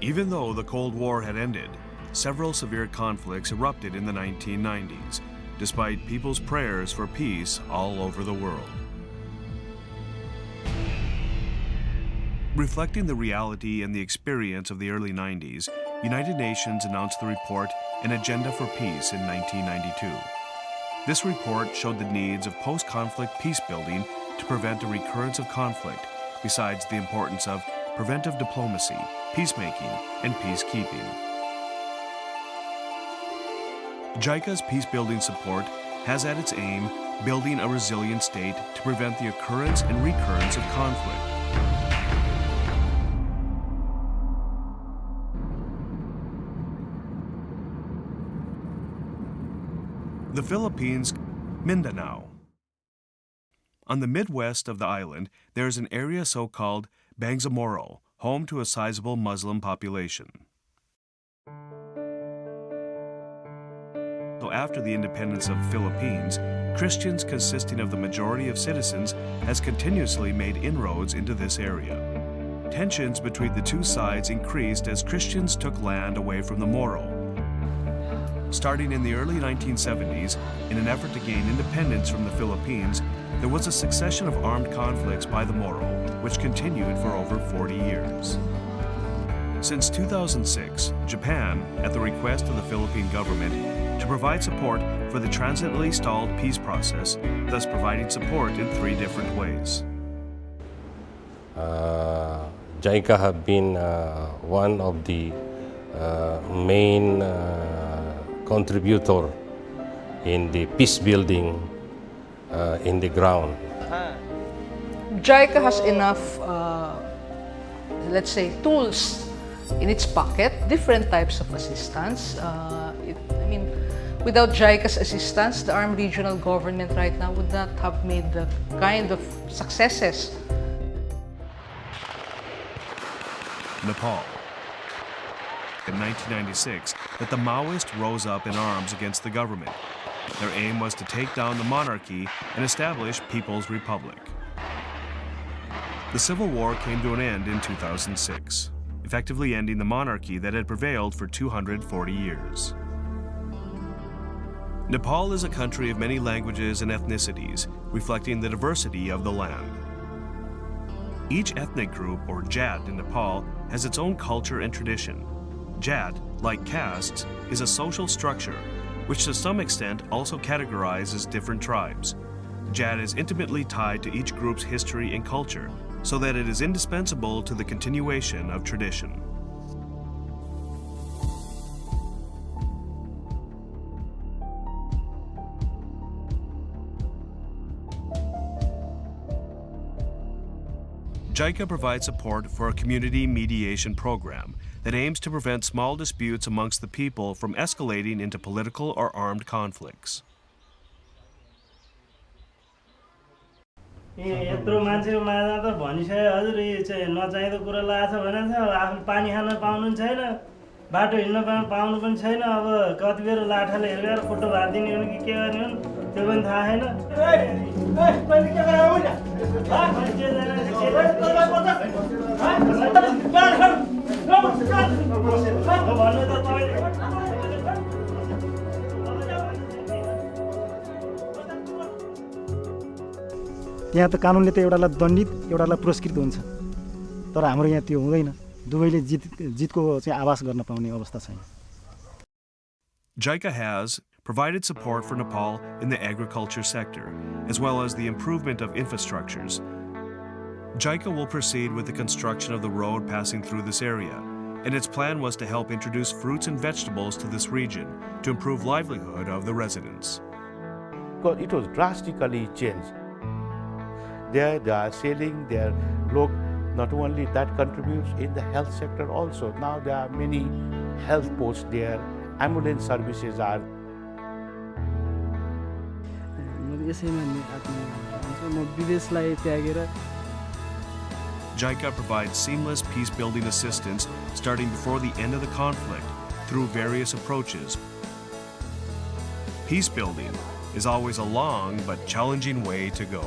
Even though the Cold War had ended, several severe conflicts erupted in the 1990s, despite people's prayers for peace all over the world. Reflecting the reality and the experience of the early 90s, United Nations announced the report An Agenda for Peace in 1992. This report showed the needs of post-conflict peacebuilding to prevent a recurrence of conflict, besides the importance of preventive diplomacy, peacemaking, and peacekeeping. JICA's peacebuilding support has at its aim building a resilient state to prevent the occurrence and recurrence of conflict. The Philippines, Mindanao. On the midwest of the island, there is an area so-called Bangsamoro, home to a sizable Muslim population. So after the independence of the Philippines, Christians consisting of the majority of citizens has continuously made inroads into this area. Tensions between the two sides increased as Christians took land away from the Moro. Starting in the early 1970s, in an effort to gain independence from the Philippines, there was a succession of armed conflicts by the Moro, which continued for over 40 years. Since 2006, Japan, at the request of the Philippine government, to provide support for the transiently stalled peace process, thus providing support in 3 different ways. JICA have been one of the main contributor in the peace building in the ground. JICA has enough, let's say, tools in its pocket, different types of assistance. Without JICA's assistance, the armed regional government right now would not have made the kind of successes. Nepal. In 1996, that the Maoists rose up in arms against the government. Their aim was to take down the monarchy and establish People's Republic. The Civil War came to an end in 2006, effectively ending the monarchy that had prevailed for 240 years. Nepal is a country of many languages and ethnicities, reflecting the diversity of the land. Each ethnic group, or Jat in Nepal, has its own culture and tradition. Jat, like castes, is a social structure, which to some extent also categorizes different tribes. Jat is intimately tied to each group's history and culture, so that it is indispensable to the continuation of tradition. JICA provides support for a community mediation program that aims to prevent small disputes amongst the people from escalating into political or armed conflicts. यत्रो मान्छेको माझमा त भनिसक्यो हजुर यो चाहिँ नचाहिँदो कुरा लाग्छ भनेछ आफू पानी खान पाउनु छैन बाटो हिँड्न पाउनु पनि छैन अब कति बेर लाठाले हेरेर फोटो भादिने हो कि के गर्ने हो त्यो पनि थाहा छैन मैले के गरे हो यहाँ त कानुनले त एउटालाई दण्डित एउटालाई पुरस्कृत हुन्छ तर हाम्रो यहाँ त्यो हुँदैन दुवैले जितको चाहिँ आभास गर्न पाउने अवस्था छैन. JICA has provided support for Nepal in the agriculture sector, as well as the improvement of infrastructures. JICA will proceed with the construction of the road passing through this area, and its plan was to help introduce fruits and vegetables to this region to improve livelihood of the residents. It was drastically changed. They are selling their look. Not only that contributes in the health sector also. Now there are many health posts there. Ambulance services are. JICA provides seamless peace-building assistance starting before the end of the conflict through various approaches. Peace building is always a long but challenging way to go.